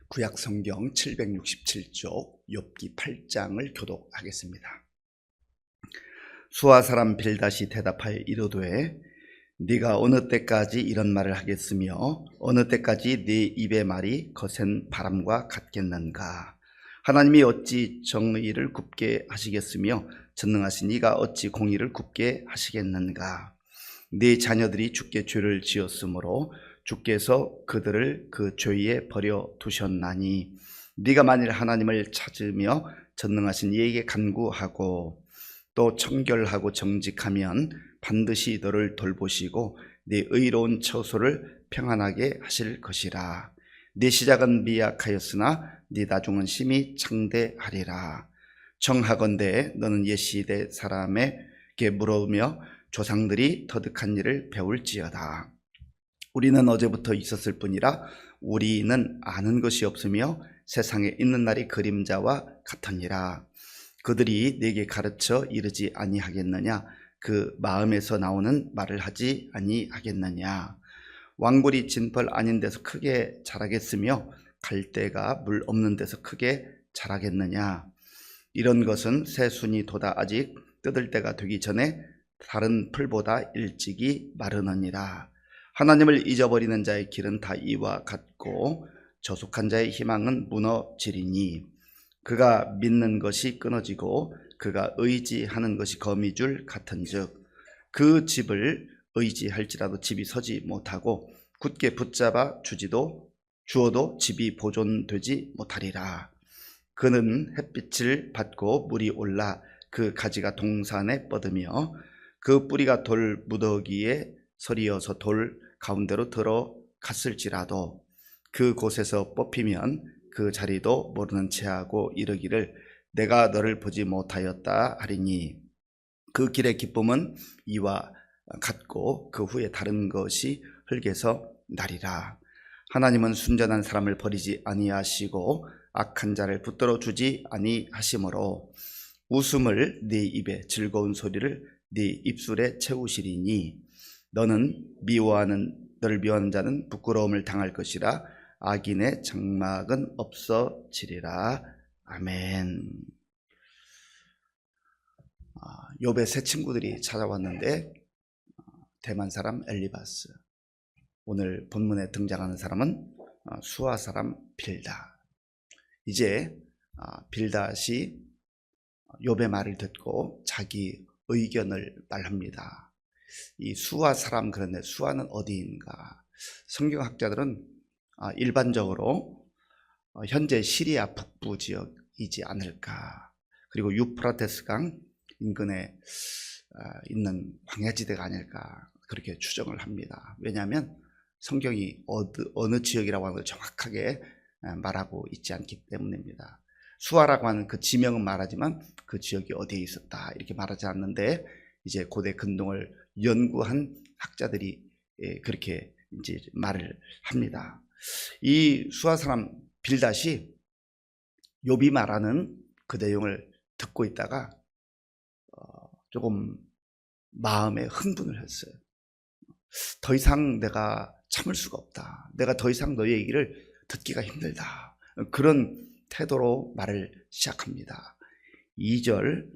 구약성경 767쪽 욥기 8장을 교독하겠습니다. 수아 사람 빌닷이 대답하여 이르되 네가 어느 때까지 이런 말을 하겠으며 어느 때까지 네 입의 말이 거센 바람과 같겠는가. 하나님이 어찌 정의를 굽게 하시겠으며 전능하신 이가 어찌 공의를 굽게 하시겠는가. 네 자녀들이 주께 죄를 지었으므로 주께서 그들을 그 죄에 버려 두셨나니 네가 만일 하나님을 찾으며 전능하신 이에게 간구하고 또 청결하고 정직하면 반드시 너를 돌보시고 네 의로운 처소를 평안하게 하실 것이라. 네 시작은 미약하였으나 네 나중은 심히 창대하리라. 청하건대 너는 옛시대 사람에게 물으며 조상들이 터득한 일을 배울지어다. 우리는 어제부터 있었을 뿐이라 우리는 아는 것이 없으며 세상에 있는 날이 그림자와 같으니라. 그들이 내게 가르쳐 이르지 아니하겠느냐. 그 마음에서 나오는 말을 하지 아니하겠느냐. 왕골이 진펄 아닌 데서 크게 자라겠으며 갈대가 물 없는 데서 크게 자라겠느냐. 이런 것은 새순이 돋아 아직 뜯을 때가 되기 전에 다른 풀보다 일찍이 마르느니라. 하나님을 잊어버리는 자의 길은 다 이와 같고 저속한 자의 희망은 무너지리니 그가 믿는 것이 끊어지고 그가 의지하는 것이 거미줄 같은즉 그 집을 의지할지라도 집이 서지 못하고 굳게 붙잡아 주어도 집이 보존되지 못하리라. 그는 햇빛을 받고 물이 올라 그 가지가 동산에 뻗으며 그 뿌리가 돌 무더기에 서리어서 돌 가운데로 들어갔을지라도 그곳에서 뽑히면 그 자리도 모르는 체하고 이르기를 내가 너를 보지 못하였다 하리니 그 길의 기쁨은 이와 같고 그 후에 다른 것이 흙에서 나리라. 하나님은 순전한 사람을 버리지 아니하시고 악한 자를 붙들어 주지 아니하시므로 웃음을 네 입에 즐거운 소리를 네 입술에 채우시리니 너를 미워하는 자는 부끄러움을 당할 것이라. 악인의 장막은 없어지리라. 아멘. 욥의 세 친구들이 찾아왔는데 대만 사람 엘리바스, 오늘 본문에 등장하는 사람은 수아 사람 빌닷. 이제 빌닷이 욥의 말을 듣고 자기 의견을 말합니다. 이 수아 사람, 그런데 수아는 어디인가? 성경학자들은 일반적으로 현재 시리아 북부 지역이지 않을까. 그리고 유프라테스 강 인근에 있는 광야지대가 아닐까, 그렇게 추정을 합니다. 왜냐하면 성경이 어느 지역이라고 하는 걸 정확하게 말하고 있지 않기 때문입니다. 수아라고 하는 그 지명은 말하지만 그 지역이 어디에 있었다 이렇게 말하지 않는데, 이제 고대 근동을 연구한 학자들이 그렇게 이제 말을 합니다. 이 수아 사람 빌닷이 욥이 말하는 그 내용을 듣고 있다가 조금 마음에 흥분을 했어요. 더 이상 내가 참을 수가 없다. 내가 더 이상 너의 얘기를 듣기가 힘들다. 그런 태도로 말을 시작합니다. 2절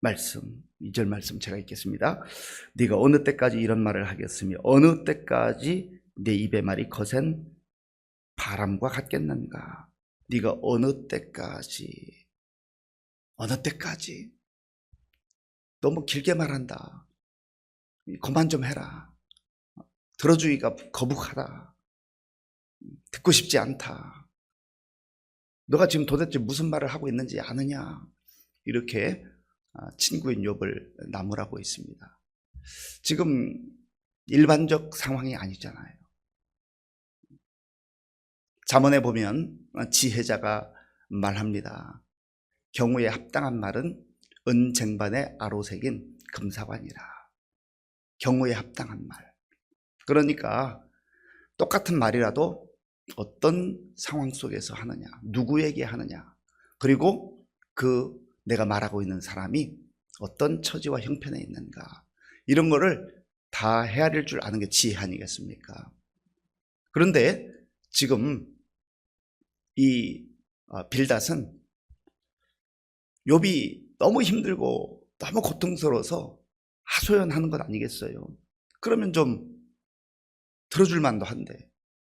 말씀 제가 읽겠습니다. 네가 어느 때까지 이런 말을 하겠으며 어느 때까지 내 입의 말이 거센 바람과 같겠는가. 네가 어느 때까지 너무 길게 말한다. 그만 좀 해라. 들어주기가 거북하다. 듣고 싶지 않다. 너가 지금 도대체 무슨 말을 하고 있는지 아느냐. 이렇게 친구인 욥을 나무라고 있습니다. 지금 일반적 상황이 아니잖아요. 잠언에 보면 지혜자가 말합니다. 경우에 합당한 말은 은쟁반에 아로새긴 금사관이라. 경우에 합당한 말. 그러니까 똑같은 말이라도 어떤 상황 속에서 하느냐, 누구에게 하느냐, 그리고 내가 말하고 있는 사람이 어떤 처지와 형편에 있는가, 이런 거를 다 헤아릴 줄 아는 게 지혜 아니겠습니까? 그런데 지금 이 빌닷은 욥이 너무 힘들고 너무 고통스러워서 하소연하는 것 아니겠어요? 그러면 좀 들어줄 만도 한데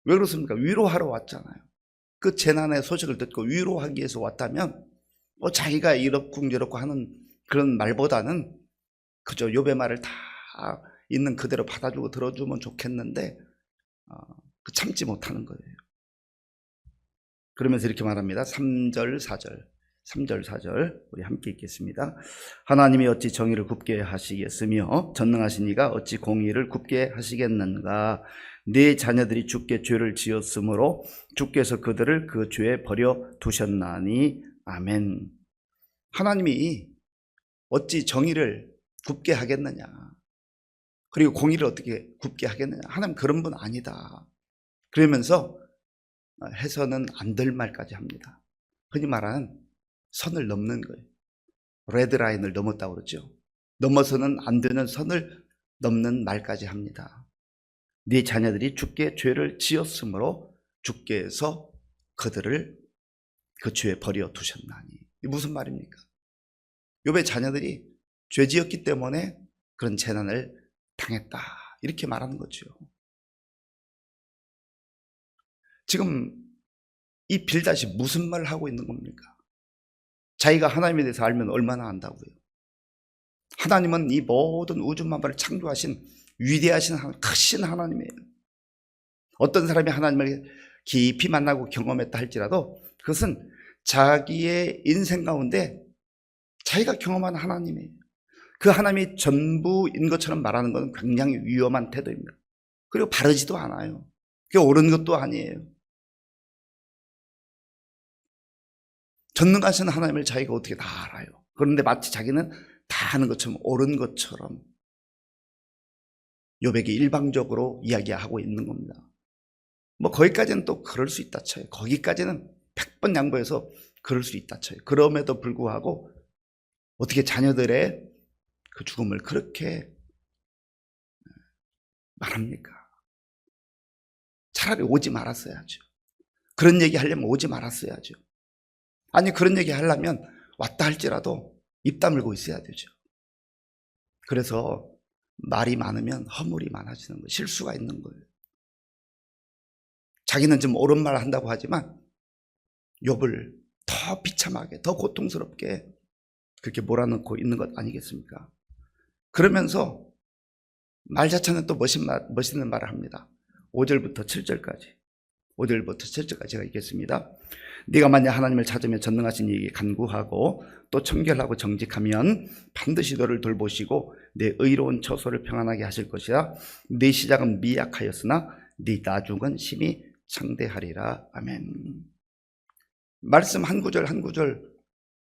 왜 그렇습니까? 위로하러 왔잖아요. 그 재난의 소식을 듣고 위로하기 위해서 왔다면 자기가 이렇고 저렇고 하는 그런 말보다는 그저 욥의 말을 다 있는 그대로 받아주고 들어주면 좋겠는데 참지 못하는 거예요. 그러면서 이렇게 말합니다. 3절 4절 우리 함께 읽겠습니다. 하나님이 어찌 정의를 굽게 하시겠으며 전능하신 이가 어찌 공의를 굽게 하시겠는가. 네 자녀들이 주께 죄를 지었으므로 주께서 그들을 그 죄에 버려 두셨나니. 아멘. 하나님이 어찌 정의를 굽게 하겠느냐, 그리고 공의를 어떻게 굽게 하겠느냐. 하나님 그런 분 아니다. 그러면서 해서는 안 될 말까지 합니다. 흔히 말하는 선을 넘는 거예요. 레드라인을 넘었다고 그러죠. 넘어서는 안 되는 선을 넘는 말까지 합니다. 네 자녀들이 주께 죄를 지었으므로 주께서 그들을 그 죄에 버려 두셨나니. 이게 무슨 말입니까? 욥의 자녀들이 죄 지었기 때문에 그런 재난을 당했다, 이렇게 말하는 거죠. 지금 이 빌닷이 무슨 말을 하고 있는 겁니까? 자기가 하나님에 대해서 알면 얼마나 안다고요? 하나님은 이 모든 우주 만물을 창조하신 위대하신 크신 하나님이에요. 어떤 사람이 하나님을 깊이 만나고 경험했다 할지라도 그것은 자기의 인생 가운데 자기가 경험한 하나님이에요. 그 하나님이 전부인 것처럼 말하는 것은 굉장히 위험한 태도입니다. 그리고 바르지도 않아요. 그게 옳은 것도 아니에요. 전능하신 하나님을 자기가 어떻게 다 알아요. 그런데 마치 자기는 다 아는 것처럼, 옳은 것처럼 욥에게 일방적으로 이야기하고 있는 겁니다. 거기까지는 또 그럴 수 있다 쳐요. 거기까지는 100번 양보해서 그럴 수 있다 쳐요. 그럼에도 불구하고 어떻게 자녀들의 그 죽음을 그렇게 말합니까? 차라리 오지 말았어야죠. 그런 얘기 하려면 오지 말았어야죠. 아니, 그런 얘기 하려면 왔다 할지라도 입 다물고 있어야 되죠. 그래서 말이 많으면 허물이 많아지는 거예요. 실수가 있는 거예요. 자기는 좀 옳은 말 한다고 하지만 욥을 더 비참하게, 더 고통스럽게 그렇게 몰아넣고 있는 것 아니겠습니까? 그러면서 말 자체는 또 멋있는 말을 합니다. 5절부터 7절까지. 5절부터 7절까지 제가 읽겠습니다. 네가 만약 하나님을 찾으며 전능하신 이에게 간구하고 또 청결하고 정직하면 반드시 너를 돌보시고 내 의로운 처소를 평안하게 하실 것이라. 네 시작은 미약하였으나 네 나중은 심히 창대하리라. 아멘. 말씀 한 구절 한 구절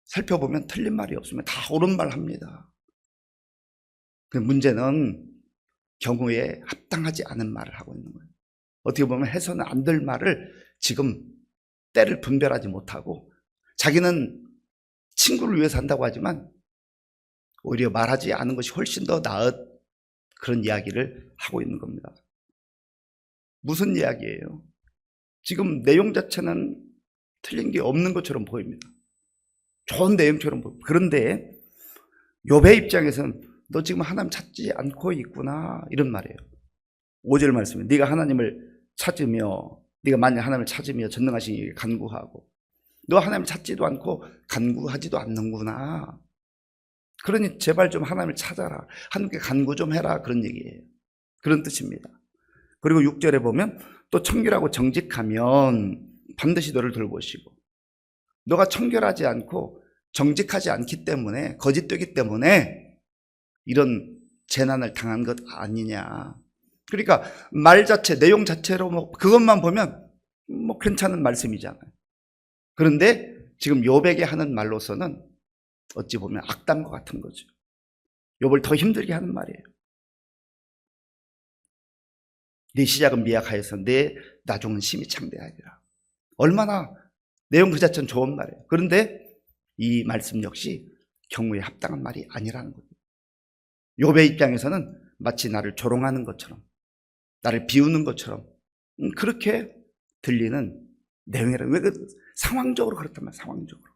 살펴보면 틀린 말이 없으면 다 옳은 말 합니다. 그 문제는 경우에 합당하지 않은 말을 하고 있는 거예요. 어떻게 보면 해서는 안 될 말을 지금 때를 분별하지 못하고 자기는 친구를 위해서 한다고 하지만 오히려 말하지 않은 것이 훨씬 더 나은 그런 이야기를 하고 있는 겁니다. 무슨 이야기예요? 지금 내용 자체는 틀린 게 없는 것처럼 보입니다. 좋은 내용처럼 보입니다. 그런데 욥의 입장에서는 너 지금 하나님 찾지 않고 있구나, 이런 말이에요. 5절 말씀에 네가 하나님을 찾으며, 네가 만약 하나님을 찾으며 전능하신 이에게 간구하고, 너 하나님을 찾지도 않고 간구하지도 않는구나. 그러니 제발 좀 하나님을 찾아라, 하나님께 간구 좀 해라, 그런 얘기예요. 그런 뜻입니다. 그리고 6절에 보면 또 청결하고 정직하면 반드시 너를 돌보시고, 너가 청결하지 않고 정직하지 않기 때문에, 거짓되기 때문에 이런 재난을 당한 것 아니냐. 그러니까 말 자체, 내용 자체로 그것만 보면 괜찮은 말씀이잖아요. 그런데 지금 욥에게 하는 말로서는 어찌 보면 악담과 같은 거죠. 욥을 더 힘들게 하는 말이에요. 네 시작은 미약하여서 내 나중은 심히 창대하리라. 얼마나 내용 그 자체는 좋은 말이에요. 그런데 이 말씀 역시 경우에 합당한 말이 아니라는 거죠. 욥의 입장에서는 마치 나를 조롱하는 것처럼, 나를 비우는 것처럼 그렇게 들리는 내용이라. 왜 상황적으로 그렇단 말이에요. 상황적으로.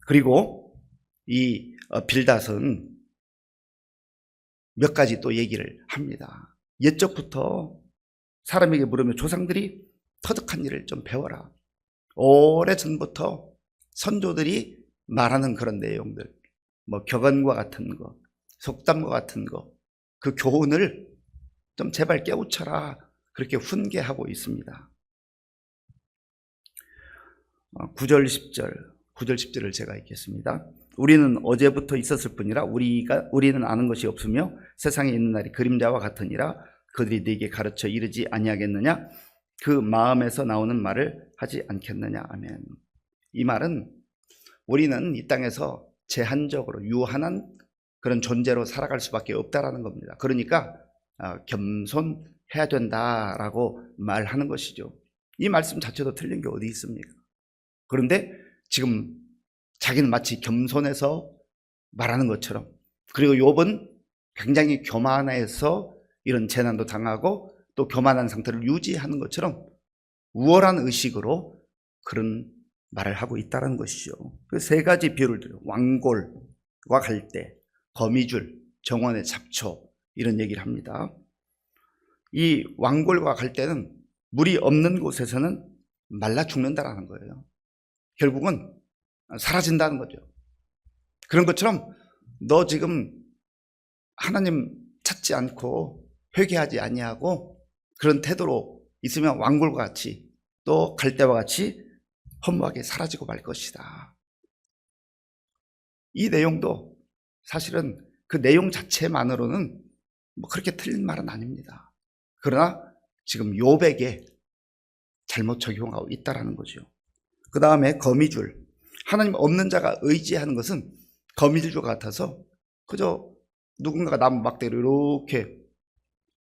그리고 이 빌닷은 몇 가지 또 얘기를 합니다. 옛적부터 사람에게 물으면 조상들이 터득한 일을 좀 배워라. 오래전부터 선조들이 말하는 그런 내용들, 뭐 격언과 같은 거, 속담과 같은 거, 그 교훈을 좀 제발 깨우쳐라. 그렇게 훈계하고 있습니다. 9절 10절을 제가 읽겠습니다. 우리는 어제부터 있었을 뿐이라 우리는 아는 것이 없으며 세상에 있는 날이 그림자와 같으니라. 그들이 네게 가르쳐 이르지 아니하겠느냐? 그 마음에서 나오는 말을 하지 않겠느냐? 아멘. 이 말은 우리는 이 땅에서 제한적으로 유한한 그런 존재로 살아갈 수밖에 없다라는 겁니다. 그러니까 겸손해야 된다라고 말하는 것이죠. 이 말씀 자체도 틀린 게 어디 있습니까? 그런데 지금 자기는 마치 겸손해서 말하는 것처럼, 그리고 욥은 굉장히 교만해서 이런 재난도 당하고 또 교만한 상태를 유지하는 것처럼 우월한 의식으로 그런 말을 하고 있다는 것이죠. 그 세 가지 비유를 들어요. 왕골과 갈대, 거미줄, 정원의 잡초, 이런 얘기를 합니다. 이 왕골과 갈대는 물이 없는 곳에서는 말라 죽는다라는 거예요. 결국은 사라진다는 거죠. 그런 것처럼 너 지금 하나님 찾지 않고 회개하지 아니하고 그런 태도로 있으면 왕골과 같이 또 갈대와 같이 허무하게 사라지고 말 것이다. 이 내용도 사실은 그 내용 자체만으로는 뭐 그렇게 틀린 말은 아닙니다. 그러나 지금 욥에게 잘못 적용하고 있다라는 거죠. 그 다음에 거미줄. 하나님 없는 자가 의지하는 것은 거미줄과 같아서 그저 누군가가 나무 막대로 이렇게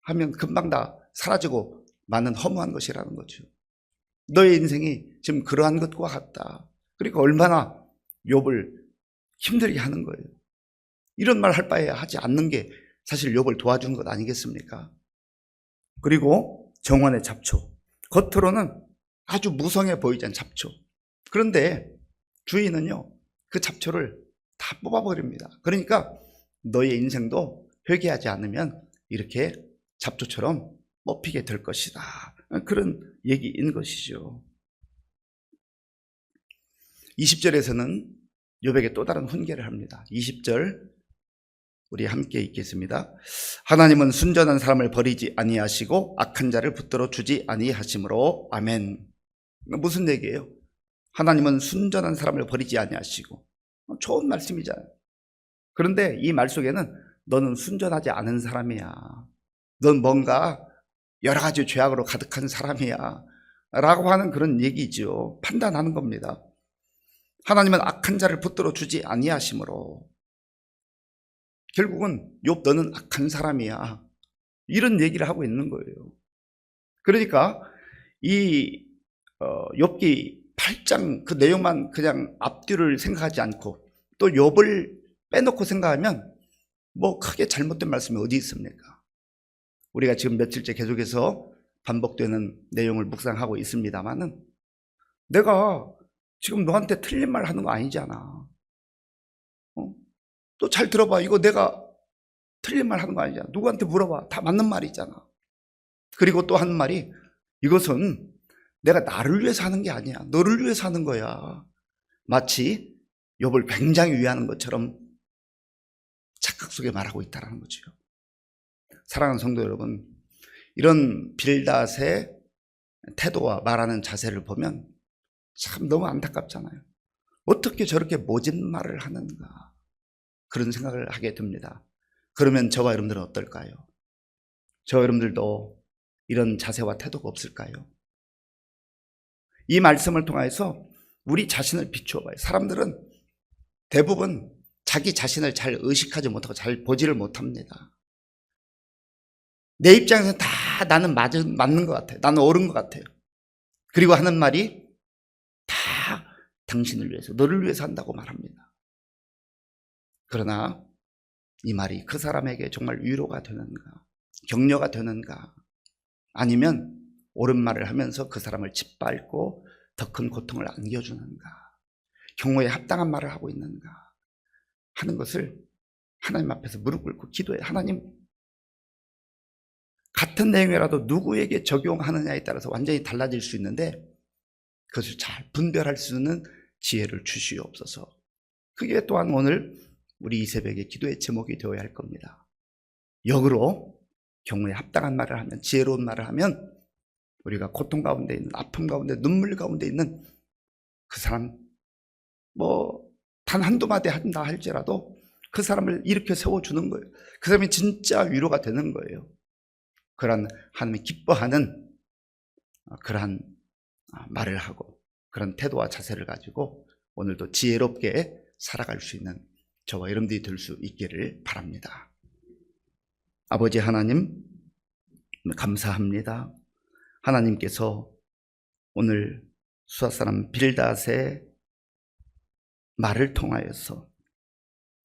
하면 금방 다 사라지고 마는 허무한 것이라는 거죠. 너의 인생이 지금 그러한 것과 같다. 그러니까 얼마나 욥을 힘들게 하는 거예요. 이런 말 할 바에 하지 않는 게 사실 욥을 도와주는 것 아니겠습니까? 그리고 정원의 잡초. 겉으로는 아주 무성해 보이잖아요. 잡초. 그런데 주인은요, 그 잡초를 다 뽑아버립니다. 그러니까 너의 인생도 회개하지 않으면 이렇게 잡초처럼 뽑히게 될 것이다. 그런 얘기인 것이죠. 20절에서는 욥에게 또 다른 훈계를 합니다. 20절 우리 함께 읽겠습니다. 하나님은 순전한 사람을 버리지 아니하시고 악한 자를 붙들어 주지 아니하심으로. 아멘. 무슨 얘기예요? 하나님은 순전한 사람을 버리지 아니하시고. 좋은 말씀이잖아요. 그런데 이 말 속에는 너는 순전하지 않은 사람이야. 넌 뭔가 여러 가지 죄악으로 가득한 사람이야 라고 하는 그런 얘기죠. 판단하는 겁니다. 하나님은 악한 자를 붙들어 주지 아니하심으로. 결국은 욥 너는 악한 사람이야, 이런 얘기를 하고 있는 거예요. 그러니까 이 욥기 8장 그 내용만 그냥 앞뒤를 생각하지 않고 또 욥을 빼놓고 생각하면 뭐 크게 잘못된 말씀이 어디 있습니까? 우리가 지금 며칠째 계속해서 반복되는 내용을 묵상하고 있습니다만은 내가 지금 너한테 틀린 말 하는 거 아니잖아. 또 잘 들어봐. 이거 내가 틀린 말 하는 거 아니잖아. 누구한테 물어봐. 다 맞는 말이잖아. 그리고 또 하는 말이 이것은 내가 나를 위해서 하는 게 아니야. 너를 위해서 하는 거야. 마치 욥을 굉장히 위하는 것처럼 착각 속에 말하고 있다는 거죠. 사랑하는 성도 여러분, 이런 빌닷의 태도와 말하는 자세를 보면 참 너무 안타깝잖아요. 어떻게 저렇게 모진 말을 하는가, 그런 생각을 하게 됩니다. 그러면 저와 여러분들은 어떨까요? 저와 여러분들도 이런 자세와 태도가 없을까요? 이 말씀을 통해서 우리 자신을 비추어 봐요. 사람들은 대부분 자기 자신을 잘 의식하지 못하고 잘 보지를 못합니다. 내 입장에서는 다 나는 맞는 것 같아요. 나는 옳은 것 같아요. 그리고 하는 말이 다 당신을 위해서, 너를 위해서 한다고 말합니다. 그러나 이 말이 그 사람에게 정말 위로가 되는가, 격려가 되는가, 아니면 옳은 말을 하면서 그 사람을 짓밟고 더 큰 고통을 안겨주는가, 경호에 합당한 말을 하고 있는가 하는 것을 하나님 앞에서 무릎 꿇고 기도해. 하나님, 같은 내용이라도 누구에게 적용하느냐에 따라서 완전히 달라질 수 있는데 그것을 잘 분별할 수 있는 지혜를 주시옵소서. 그게 또한 오늘 우리 이 새벽에 기도의 제목이 되어야 할 겁니다. 역으로 경우에 합당한 말을 하면, 지혜로운 말을 하면 우리가 고통 가운데 있는, 아픔 가운데, 눈물 가운데 있는 그 사람, 단 한두 마디 한다 할지라도 그 사람을 일으켜 세워주는 거예요. 그 사람이 진짜 위로가 되는 거예요. 그러한 하나님이 기뻐하는 그러한 말을 하고 그런 태도와 자세를 가지고 오늘도 지혜롭게 살아갈 수 있는 저와 여러분들이 될 수 있기를 바랍니다. 아버지 하나님, 감사합니다. 하나님께서 오늘 수사사람 빌닷의 말을 통하여서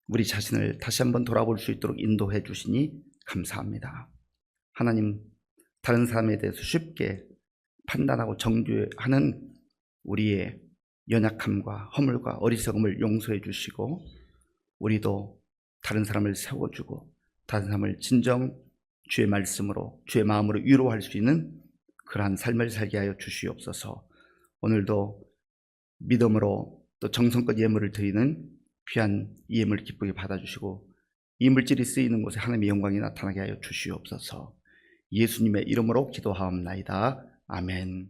우리 자신을 다시 한번 돌아볼 수 있도록 인도해 주시니 감사합니다. 하나님, 다른 사람에 대해서 쉽게 판단하고 정죄하는 우리의 연약함과 허물과 어리석음을 용서해 주시고 우리도 다른 사람을 세워주고 다른 사람을 진정 주의 말씀으로, 주의 마음으로 위로할 수 있는 그러한 삶을 살게 하여 주시옵소서. 오늘도 믿음으로 또 정성껏 예물을 드리는 귀한 이 예물 기쁘게 받아주시고 이 물질이 쓰이는 곳에 하나님의 영광이 나타나게 하여 주시옵소서. 예수님의 이름으로 기도하옵나이다. 아멘.